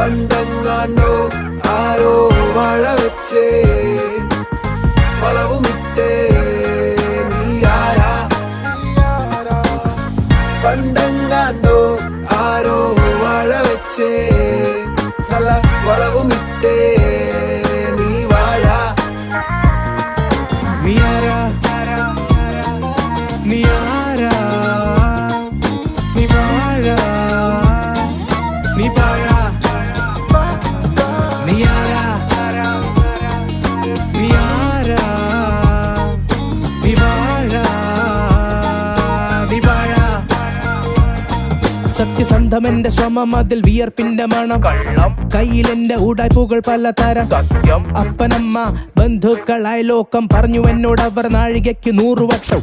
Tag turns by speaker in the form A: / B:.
A: പണ്ടെങ്ങാണ്ടോ ആരോ വാഴ വെച്ചേ വളവുമിട്ടേ നീ ആരാ പണ്ടെങ്ങാണ്ടോ ആരോ വാഴ വെച്ചേ നല്ല വളവുമിട്ടേ നീ വാഴ
B: നീ ആരാ നീ ആരാ നീ വാഴ നീ വാഴ നീ ആരാ നീ ആരാ നീ വാഴ നീ വാഴ സത്യസന്ധമെന്റെ ശ്രമം അതിൽ വിയർപ്പിന്റെ മണം കയ്യിലെന്റെ ഉടായ്പുകൾ പലതരം അപ്പനമ്മ ബന്ധുക്കളായ ലോകം പറഞ്ഞു എന്നോട് അവർ നാഴികയ്ക്ക് 100 വട്ടം